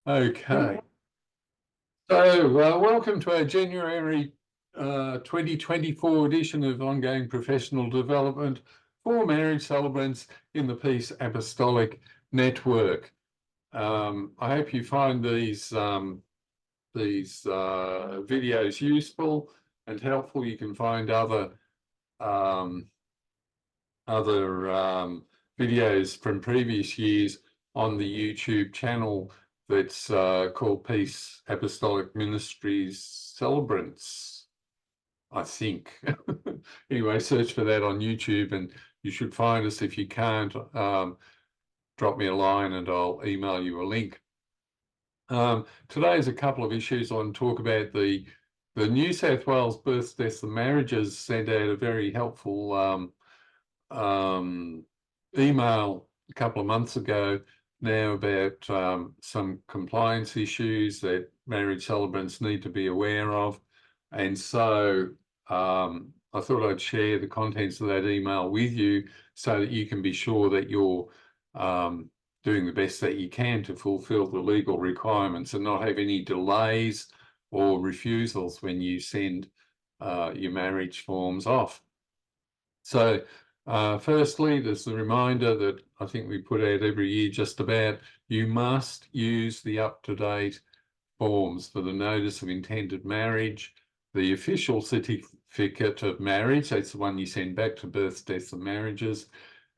Okay. So, welcome to our January 2024 edition of Ongoing Professional Development for Marriage Celebrants in the Peace Apostolic Network. I hope you find these videos useful and helpful. You can find other videos from previous years on the YouTube channel that's called Peace Apostolic Ministries Celebrants, I think. Anyway, search for that on YouTube and you should find us. If you can't, drop me a line and I'll email you a link. Today is a couple of issues I want to talk about. The New South Wales Births, Deaths and Marriages sent out a very helpful email a couple of months ago now about some compliance issues that marriage celebrants need to be aware of. And so I thought I'd share the contents of that email with you so that you can be sure that you're doing the best that you can to fulfill the legal requirements and not have any delays or refusals when you send your marriage forms off. So firstly, there's the reminder that I think we put out every year just about, you must use the up-to-date forms for the notice of intended marriage, the official certificate of marriage, that's the one you send back to births, deaths and marriages,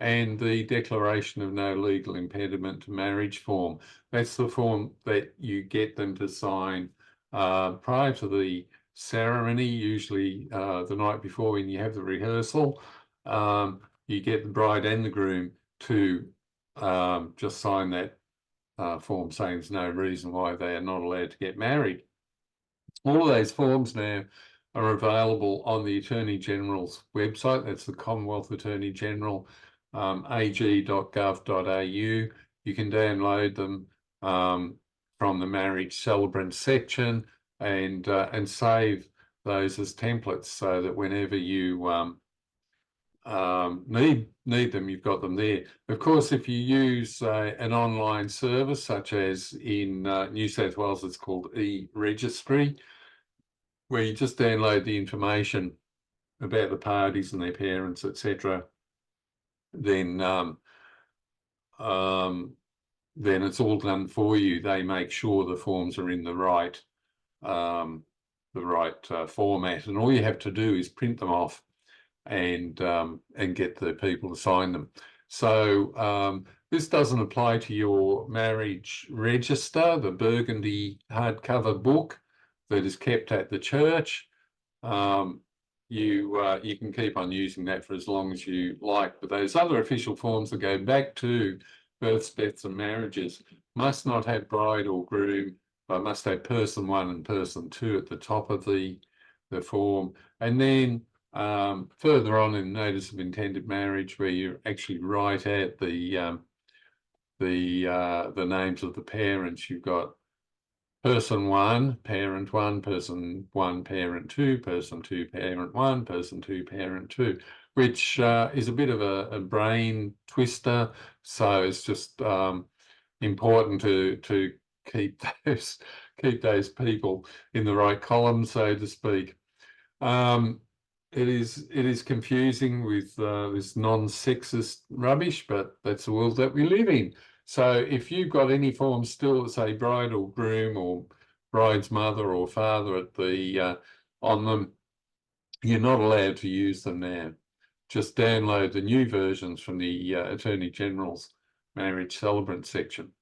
and the declaration of no legal impediment to marriage form. That's the form that you get them to sign prior to the ceremony, usually the night before when you have the rehearsal. You get the bride and the groom to just sign that form saying there's no reason why they are not allowed to get married. All of those forms now are available on the Attorney General's website. That's the Commonwealth Attorney General, ag.gov.au. You can download them from the marriage celebrant section and save those as templates so that whenever you need them, you've got them there. Of course, if you use an online service, such as in New South Wales, it's called e-registry, where you just download the information about the parties and their parents, etc., then it's all done for you. They make sure the forms are in the right format, and all you have to do is print them off and get the people to sign them. So this doesn't apply to your marriage register, the burgundy hardcover book that is kept at the church. You can keep on using that for as long as you like, but those other official forms that go back to births, deaths and marriages must not have bride or groom, but must have person 1 and person 2 at the top of the form. And then further on in notice of intended marriage, where you actually write out the names of the parents, you've got person 1, parent 1, person 1, parent 2, person 2, parent 1, person 2, parent 2, which is a bit of a brain twister. So it's just important to keep those people in the right column, so to speak. It is confusing with this non-sexist rubbish, but that's the world that we live in. So if you've got any forms still that say bride or groom or bride's mother or father at the on them, you're not allowed to use them now. Just download the new versions from the Attorney General's marriage celebrant section.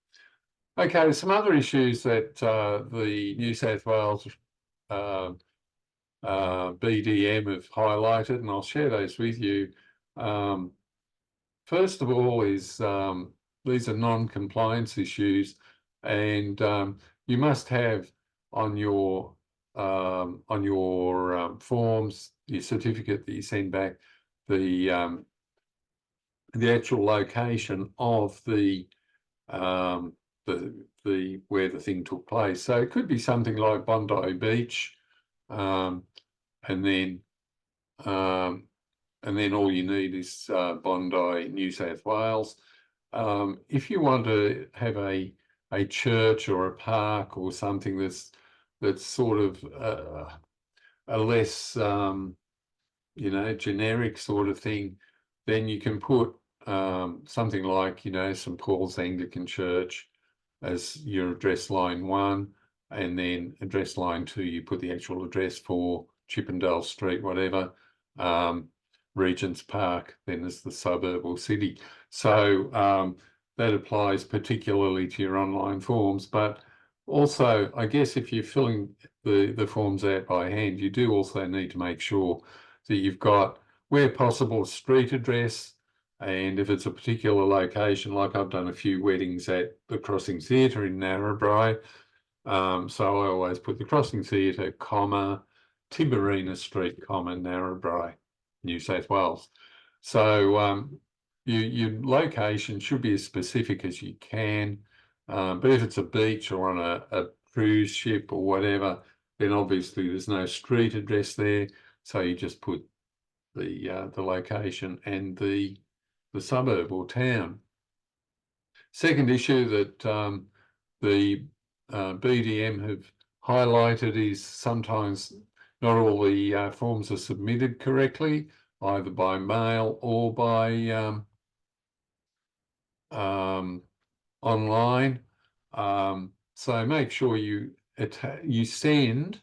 Okay, some other issues that the New South Wales BDM have highlighted, and I'll share those with you. First of all is these are non-compliance issues, and you must have on your forms, your certificate that you send back, the actual location of the where the thing took place. So it could be something like Bondi Beach, and then all you need is Bondi, New South Wales. If you want to have a a church or a park or something that's sort of a less generic sort of thing, then you can put something like, St. Paul's Anglican Church as your address line 1, and then address line 2, you put the actual address for Chippendale Street, whatever, Regent's Park, then as the suburb or city. So that applies particularly to your online forms, but also, I guess if you're filling the forms out by hand, you do also need to make sure that you've got, where possible, street address, and if it's a particular location, like I've done a few weddings at the Crossing Theatre in Narrabri, so I always put the Crossing Theatre, Tiberina Street, Narrabri, New South Wales. So your location should be as specific as you can, but if it's a beach or on a cruise ship or whatever, then obviously there's no street address there, so you just put the location and the suburb or town. Second issue that the BDM have highlighted is sometimes not all the forms are submitted correctly, either by mail or by online. So make sure you send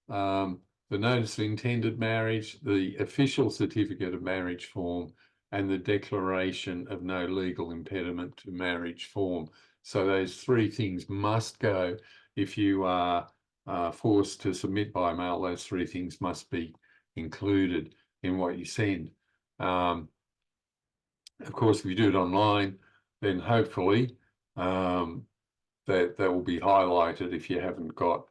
the notice of intended marriage, the official certificate of marriage form, and the declaration of no legal impediment to marriage form. So those 3 things must go. If you are forced to submit by mail, those 3 things must be included in what you send. Of course, if you do it online, then hopefully that will be highlighted if you haven't got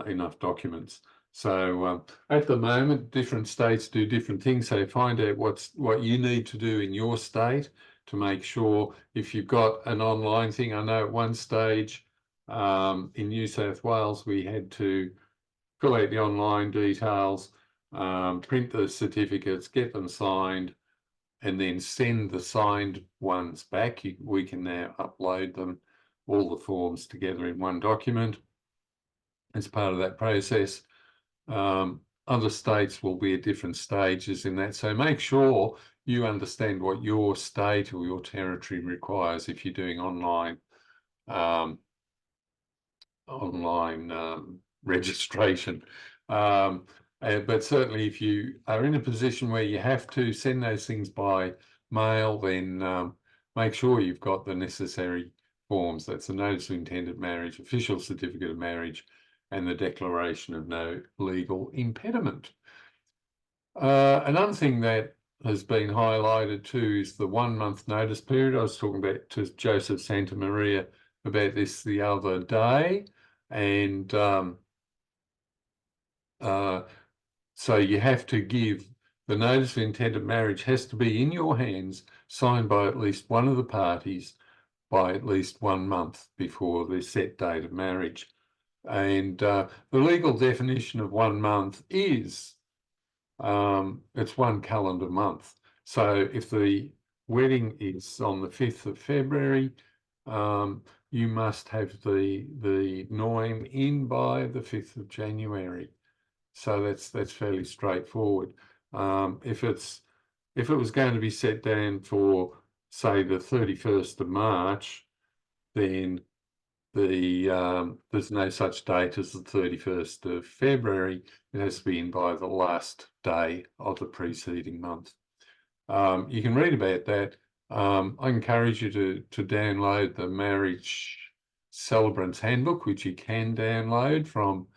enough documents. So at the moment, different states do different things. So find out what you need to do in your state to make sure, if you've got an online thing. I know at one stage in New South Wales, we had to fill out the online details, print the certificates, get them signed, and then send the signed ones back. We can now upload them, all the forms together in one document as part of that process. Other states will be at different stages in that. So make sure you understand what your state or your territory requires if you're doing online registration. But certainly if you are in a position where you have to send those things by mail, then make sure you've got the necessary forms. That's the notice of intended marriage, official certificate of marriage, and the declaration of no legal impediment. Another thing that has been highlighted too is the 1 month notice period. I was talking about to Joseph Santa Maria about this the other day, and so you have to give the notice of intended marriage has to be in your hands, signed by at least one of the parties by at least 1 month before the set date of marriage. And the legal definition of 1 month is it's 1 calendar month. So if the wedding is on the 5th of February, you must have the NOIM in by the 5th of January. So that's fairly straightforward. If it was going to be set down for, say, the 31st of March, then there's no such date as the 31st of February. It has to be in by the last day of the preceding month. You can read about that. I encourage you to download the Marriage Celebrants Handbook, which you can download from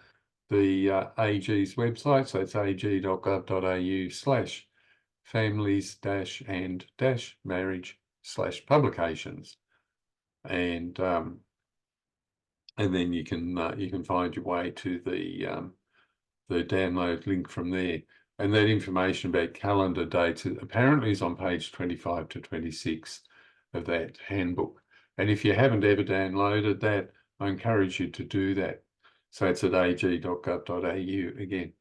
the AG's website. So it's ag.gov.au/families-and-marriage/publications. And then you can find your way to the download link from there. And that information about calendar dates apparently is on page 25 to 26 of that handbook. And if you haven't ever downloaded that, I encourage you to do that. So it's at ag.gov.au again.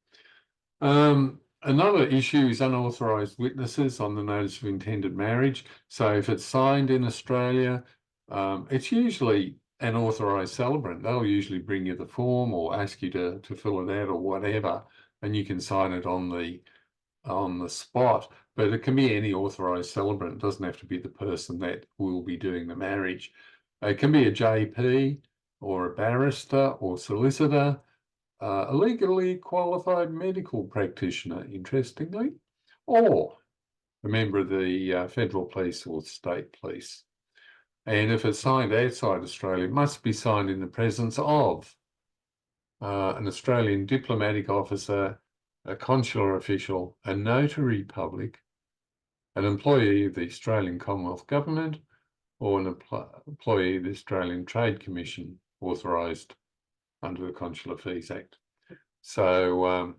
Another issue is unauthorised witnesses on the notice of intended marriage. So if it's signed in Australia, it's usually an authorised celebrant. They'll usually bring you the form or ask you to fill it out or whatever, and you can sign it on the spot. But it can be any authorised celebrant. It doesn't have to be the person that will be doing the marriage. It can be a JP or a barrister or solicitor, a legally qualified medical practitioner, interestingly, or a member of the federal police or state police. And if it's signed outside Australia, it must be signed in the presence of an Australian diplomatic officer, a consular official, a notary public, an employee of the Australian Commonwealth Government, or an employee of the Australian Trade Commission authorised under the Consular Fees Act. So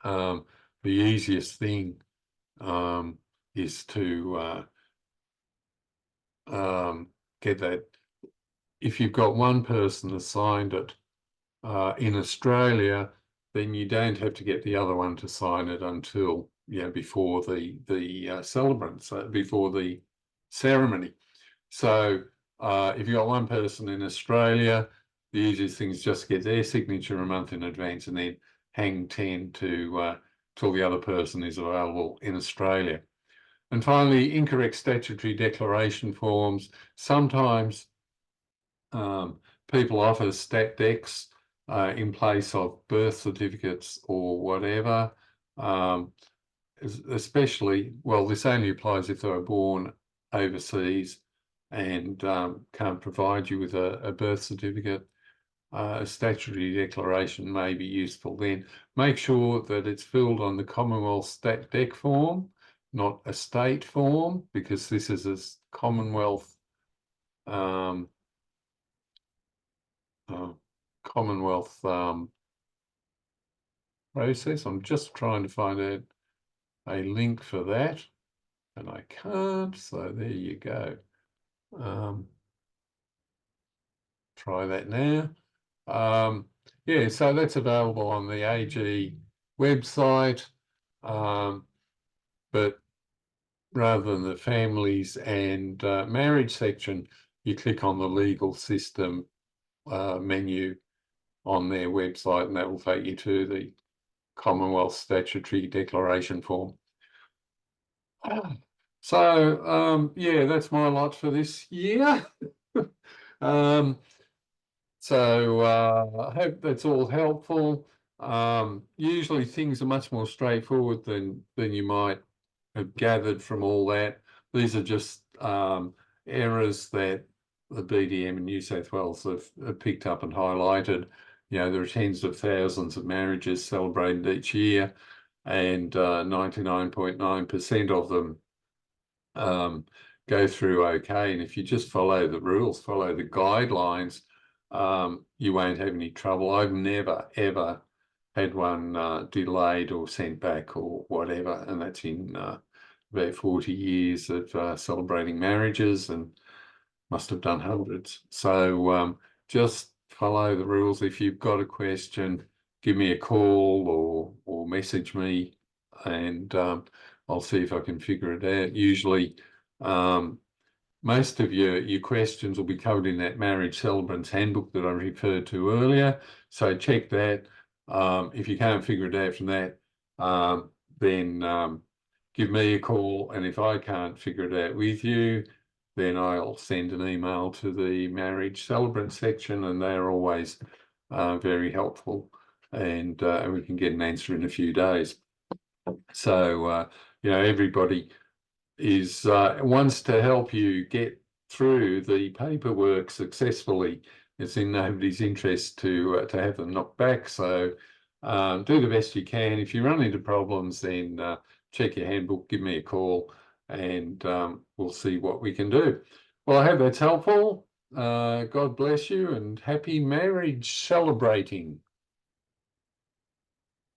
the easiest thing is to get that. If you've got one person that signed it in Australia, then you don't have to get the other one to sign it until before the celebrants, before the ceremony. So if you've got one person in Australia, the easiest thing is just get their signature a month in advance and then hang 10 till the other person is available in Australia. And finally, incorrect statutory declaration forms. Sometimes people offer stat decs in place of birth certificates or whatever. Especially, well, this only applies if they were born overseas and can't provide you with a birth certificate. A statutory declaration may be useful then. Make sure that it's filled on the Commonwealth Stat Dec form, not a state form, because this is a Commonwealth process. I'm just trying to find out a link for that, and I can't, so there you go. Try that now. Yeah, so that's available on the AG website, but rather than the families and marriage section, you click on the legal system menu on their website, and that will take you to the Commonwealth Statutory Declaration form. So, yeah, that's my lot for this year. So I hope that's all helpful. Usually things are much more straightforward than you might have gathered from all that. These are just errors that the BDM in New South Wales have picked up and highlighted. There are tens of thousands of marriages celebrated each year, and 99.9% of them go through okay. And if you just follow the rules, follow the guidelines, you won't have any trouble. I've never, ever had one delayed or sent back or whatever, and that's in about 40 years of celebrating marriages, and must have done hundreds. So just follow the rules. If you've got a question, give me a call or message me, and I'll see if I can figure it out. Usually most of your questions will be covered in that Marriage Celebrants Handbook that I referred to earlier. So check that. If you can't figure it out from that, then give me a call. And if I can't figure it out with you, then I'll send an email to the Marriage Celebrant section, and they're always very helpful. And we can get an answer in a few days. So, everybody wants to help you get through the paperwork successfully. It's in nobody's interest to have them knocked back. So do the best you can. If you run into problems, then check your handbook, give me a call, and we'll see what we can do. Well, I hope that's helpful. God bless you, and happy marriage celebrating.